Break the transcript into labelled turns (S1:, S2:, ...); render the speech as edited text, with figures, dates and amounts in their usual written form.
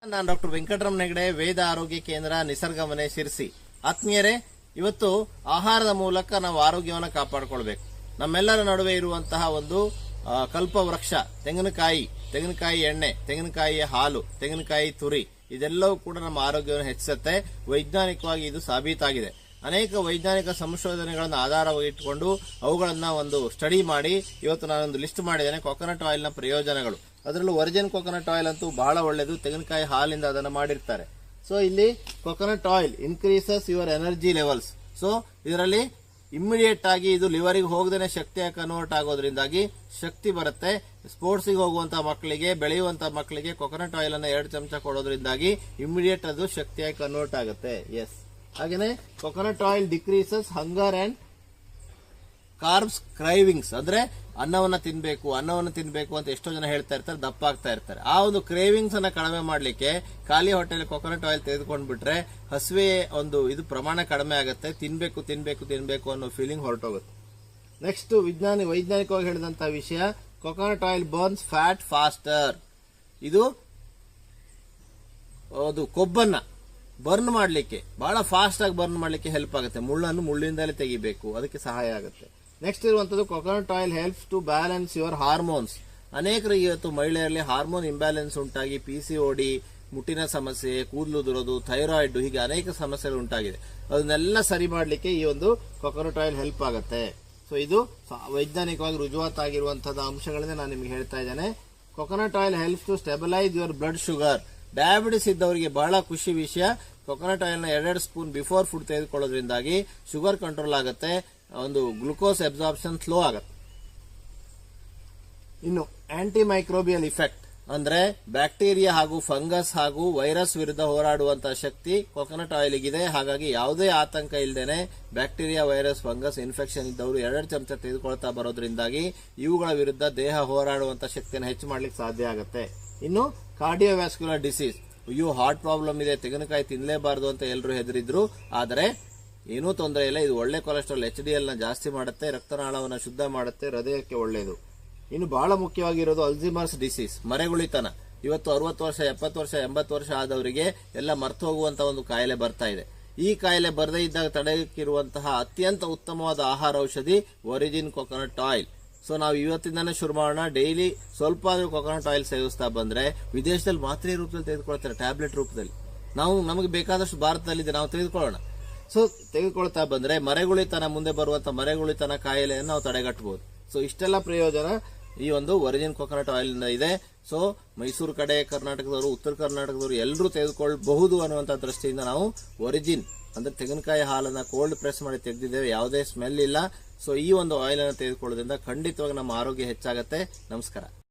S1: ನಾನು ಡಾಕ್ಟರ್ ವೆಂಕಟರಮಣ ಹೆಗಡೆ, ವೇದ ಆರೋಗ್ಯ ಕೇಂದ್ರ, ನಿಸರ್ಗ ಮನೆ, ಶಿರಸಿ. ಆತ್ಮೀಯರೇ, ಇವತ್ತು ಆಹಾರದ ಮೂಲಕ ನಾವು ಆರೋಗ್ಯವನ್ನು ಕಾಪಾಡಿಕೊಳ್ಬೇಕು. ನಮ್ಮೆಲ್ಲರ ನಡುವೆ ಇರುವಂತಹ ಒಂದು ಕಲ್ಪವೃಕ್ಷ ತೆಂಗಿನಕಾಯಿ ಎಣ್ಣೆ, ತೆಂಗಿನಕಾಯಿಯ ಹಾಲು, ತೆಂಗಿನಕಾಯಿ ತುರಿ, ಇದೆಲ್ಲವೂ ಕೂಡ ನಮ್ಮ ಆರೋಗ್ಯವನ್ನು ಹೆಚ್ಚಿಸುತ್ತೆ. ವೈಜ್ಞಾನಿಕವಾಗಿ ಇದು ಸಾಬೀತಾಗಿದೆ. ಅನೇಕ ವೈಜ್ಞಾನಿಕ ಸಂಶೋಧನೆಗಳನ್ನು ಆಧಾರವಾಗಿ ಇಟ್ಟುಕೊಂಡು ಅವುಗಳನ್ನ ಒಂದು ಸ್ಟಡಿ ಮಾಡಿ ಇವತ್ತು ನಾನೊಂದು ಲಿಸ್ಟ್ ಮಾಡಿದ್ದೇನೆ. ಕೊಕೊನಟ್ ಆಯಿಲ್ ನ ಪ್ರಯೋಜನಗಳು, ಅದರಲ್ಲೂ ಒರಿಜಿನ್ ಕೊಕೊನಟ್ ಆಯಿಲ್ ಅಂತೂ ಬಹಳ ಒಳ್ಳೆಯದು. ತೆಂಗಿನಕಾಯಿ ಹಾಲಿಂದ ಅದನ್ನು ಮಾಡಿರ್ತಾರೆ. ಸೊ ಇಲ್ಲಿ coconut oil increases your energy levels. So ಇದರಲ್ಲಿ ಇಮ್ಮಿಡಿಯೇಟ್ ಆಗಿ ಇದು ಲಿವರಿಗೆ ಹೋಗದೇನೆ ಶಕ್ತಿಯಾಗಿ ಕನ್ವರ್ಟ್ ಆಗೋದ್ರಿಂದಾಗಿ ಶಕ್ತಿ ಬರುತ್ತೆ. ಸ್ಪೋರ್ಟ್ಸ್ಗೆ ಹೋಗುವಂತಹ ಮಕ್ಕಳಿಗೆ, ಬೆಳೆಯುವಂತಹ ಮಕ್ಕಳಿಗೆ ಕೊಕೊನಟ್ ಆಯಿಲ್ ಅನ್ನ 2 ಚಮಚ ಕೊಡೋದ್ರಿಂದಾಗಿ ಇಮ್ಮಿಡಿಯೇಟ್ ಅದು ಶಕ್ತಿಯಾಗಿ ಕನ್ವರ್ಟ್ ಆಗುತ್ತೆ. ಎಸ್, ಹಾಗೇನೆ coconut oil decreases hunger and carbs cravings. ಅಂದ್ರೆ ಅನ್ನವನ್ನ ತಿನ್ಬೇಕು ಅಂತ ಎಷ್ಟೋ ಜನ ಹೇಳ್ತಾ ಇರ್ತಾರೆ, ದಪ್ಪ ಆಗ್ತಾ ಇರ್ತಾರೆ. ಆ ಒಂದು ಕ್ರೇವಿಂಗ್ಸ್ ಅನ್ನ ಕಡಿಮೆ ಮಾಡ್ಲಿಕ್ಕೆ ಖಾಲಿ ಹೊಟ್ಟೆಲಿ ಕೊಕೊನಟ್ ಆಯಿಲ್ ತೆಗೆದುಕೊಂಡ್ಬಿಟ್ರೆ ಹಸುವೆ ಒಂದು ಇದು ಪ್ರಮಾಣ ಕಡಿಮೆ ಆಗುತ್ತೆ. ತಿನ್ಬೇಕು ಅನ್ನೋ ಫೀಲಿಂಗ್ ಹೊರಟೋಗುತ್ತೆ. ನೆಕ್ಸ್ಟ್ ವೈಜ್ಞಾನಿಕವಾಗಿ ಹೇಳಿದಂತಹ ವಿಷಯ, coconut oil burns fat faster. ಇದು ಕೊಬ್ಬನ್ನ ಬರ್ನ್ ಮಾಡ್ಲಿಕ್ಕೆ, ಬಹಳ ಫಾಸ್ಟ್ ಆಗಿ ಬರ್ನ್ ಮಾಡ್ಲಿಕ್ಕೆ ಹೆಲ್ಪ್ ಆಗುತ್ತೆ. ಮುಳ್ಳನ್ನು ಮುಳ್ಳಿಂದಲೇ ತೆಗಿಬೇಕು, ಅದಕ್ಕೆ ಸಹಾಯ ಆಗುತ್ತೆ. ನೆಕ್ಸ್ಟ್ ಇರುವಂತದ್ದು, coconut oil helps to balance your hormones. ಅನೇಕರಿಗೆ ಇವತ್ತು ಮಹಿಳೆಯರಲ್ಲಿ ಹಾರ್ಮೋನ್ ಇಂಬ್ಯಾಲೆನ್ಸ್ ಉಂಟಾಗಿ PCOD, ಮುಟ್ಟಿನ ಸಮಸ್ಯೆ, ಕೂದಲು ದುರೋದು, ಥೈರಾಯ್ಡ್, ಹೀಗೆ ಅನೇಕ ಸಮಸ್ಯೆಗಳು ಉಂಟಾಗಿದೆ. ಅದನ್ನೆಲ್ಲ ಸರಿ ಮಾಡಲಿಕ್ಕೆ ಈ ಒಂದು ಕೊಕೊನಟ್ ಆಯಿಲ್ ಹೆಲ್ಪ್ ಆಗುತ್ತೆ. ಸೊ ಇದು ವೈಜ್ಞಾನಿಕವಾಗಿ ರುಜುವಾತಾಗಿರುವಂತಹ ಅಂಶಗಳನ್ನೇ ನಾನು ನಿಮ್ಗೆ ಹೇಳ್ತಾ ಇದ್ದೇನೆ. Coconut oil helps to stabilise your blood sugar. Diabetes ಇದ್ದವರಿಗೆ ಬಹಳ ಖುಷಿ ವಿಷಯ, ಕೊಕೊನಟ್ ಆಯಿಲ್ ನ 2 ಸ್ಪೂನ್ ಬಿಫೋರ್ ಫುಡ್ ತೆಗೆದುಕೊಳ್ಳೋದ್ರಿಂದಾಗಿ ಶುಗರ್ ಕಂಟ್ರೋಲ್ ಆಗುತ್ತೆ, ಒಂದು ಗ್ಲುಕೋಸ್ ಅಬ್ಸಾರ್ಪ್ಷನ್ ಸ್ಲೋ ಆಗುತ್ತೆ. ಇನ್ನು ಆಂಟಿ ಮೈಕ್ರೋಬಿಯಲ್ ಇಫೆಕ್ಟ್ ಅಂದ್ರೆ ಬ್ಯಾಕ್ಟೀರಿಯಾ ಹಾಗೂ ಫಂಗಸ್ ಹಾಗೂ ವೈರಸ್ ವಿರುದ್ಧ ಹೋರಾಡುವಂತಹ ಶಕ್ತಿ ಕೊಕೊನಟ್ ಆಯಿಲ್ಗಿದೆ. ಹಾಗಾಗಿ ಯಾವುದೇ ಆತಂಕ ಇಲ್ಲದೇನೆ ಬ್ಯಾಕ್ಟೀರಿಯಾ, ವೈರಸ್, ಫಂಗಸ್ ಇನ್ಫೆಕ್ಷನ್ ಇದ್ದವರು 2 ಚಮಚ ತೆಗೆದುಕೊಳ್ತಾ ಬರೋದ್ರಿಂದಾಗಿ ಇವುಗಳ ವಿರುದ್ಧ ದೇಹ ಹೋರಾಡುವಂತಹ ಶಕ್ತಿಯನ್ನು ಹೆಚ್ಚು ಮಾಡ್ಲಿಕ್ಕೆ ಸಾಧ್ಯ ಆಗುತ್ತೆ. ಇನ್ನು ಕಾರ್ಡಿಯೋವ್ಯಾಸ್ಕ್ಯುಲರ್ ಡಿಸೀಸ್, ಹಾರ್ಟ್ ಪ್ರಾಬ್ಲಮ್ ಇದೆ, ತೆಂಗಿನಕಾಯಿ ತಿನ್ನಲೇಬಾರದು ಅಂತ ಎಲ್ಲರೂ ಹೆದರಿದ್ರು. ಆದರೆ ಏನೂ ತೊಂದರೆ ಇಲ್ಲ, ಇದು ಒಳ್ಳೆ ಕೊಲೆಸ್ಟ್ರಾಲ್ HDL ನ ಜಾಸ್ತಿ ಮಾಡುತ್ತೆ, ರಕ್ತನಾಳವನ್ನು ಶುದ್ಧ ಮಾಡುತ್ತೆ, ಹೃದಯಕ್ಕೆ ಒಳ್ಳೆಯದು. ಇನ್ನು ಬಹಳ ಮುಖ್ಯವಾಗಿರೋದು ಅಲ್ಝೀಮರ್ಸ್ ಡಿಸೀಸ್, ಮರೆಗುಳಿತನ. ಇವತ್ತು 60 ವರ್ಷ, 70 ವರ್ಷ, 80 ವರ್ಷ ಆದವರಿಗೆ ಎಲ್ಲ ಮರ್ತು ಹೋಗುವಂತಹ ಒಂದು ಕಾಯಿಲೆ ಬರ್ತಾ ಇದೆ. ಈ ಕಾಯಿಲೆ ಬರದೇ ಇದ್ದಾಗ ತಡೆಯಕ್ಕಿರುವಂತಹ ಅತ್ಯಂತ ಉತ್ತಮವಾದ ಆಹಾರ ಔಷಧಿ ಒರಿಜಿನ್ ಕೊಕೊನಟ್ ಆಯಿಲ್. ಸೊ ನಾವು ಇವತ್ತಿಂದಾನೇ ಶುರು ಮಾಡೋಣ. ಡೈಲಿ ಸ್ವಲ್ಪ ಆದ್ರೂ ಕೊಕೊನಟ್ ಆಯಿಲ್ ಸೇವಿಸ್ತಾ ಬಂದ್ರೆ, ವಿದೇಶದಲ್ಲಿ ಮಾತ್ರೆ ರೂಪದಲ್ಲಿ ತೆಗೆದುಕೊಳ್ತಾರೆ, ಟ್ಯಾಬ್ಲೆಟ್ ರೂಪದಲ್ಲಿ. ನಮಗೆ ಬೇಕಾದಷ್ಟು ಭಾರತದಲ್ಲಿದೆ, ನಾವು ತೆಗೆದುಕೊಳ್ಳೋಣ. ಸೊ ತೆಗೆದುಕೊಳ್ತಾ ಬಂದ್ರೆ ಮರೆಗುಳಿತನ, ಮುಂದೆ ಬರುವಂತ ಮರೆಗುಳಿತನ ಕಾಯಿಲೆಯನ್ನು ನಾವು ತಡೆಗಟ್ಟಬಹುದು. ಸೊ ಇಷ್ಟೆಲ್ಲ ಪ್ರಯೋಜನ ಈ ಒಂದು ಒರಿಜಿನ್ ಕೊಕೊನಟ್ ಆಯಿಲ್ ಇಂದ ಇದೆ. ಸೊ ಮೈಸೂರು ಕಡೆ, ಕರ್ನಾಟಕದವರು, ಉತ್ತರ ಕರ್ನಾಟಕದವರು ಎಲ್ಲರೂ ತೆಗೆದುಕೊಳ್ಳಬಹುದು ಅನ್ನುವಂತ ದೃಷ್ಟಿಯಿಂದ ನಾವು ಒರಿಜಿನ್ ಅಂದ್ರೆ ತೆಂಗಿನಕಾಯಿ ಹಾಲನ್ನ ಕೋಲ್ಡ್ ಪ್ರೆಸ್ ಮಾಡಿ ತೆಗೆದಿದ್ದೇವೆ. ಯಾವುದೇ ಸ್ಮೆಲ್ ಇಲ್ಲ. ಸೊ ಈ ಒಂದು ಆಯಿಲ್ ಅನ್ನು ತೆಗೆದುಕೊಳ್ಳೋದ್ರಿಂದ ಖಂಡಿತವಾಗಿ ನಮ್ಮ ಆರೋಗ್ಯ ಹೆಚ್ಚಾಗತ್ತೆ. ನಮಸ್ಕಾರ.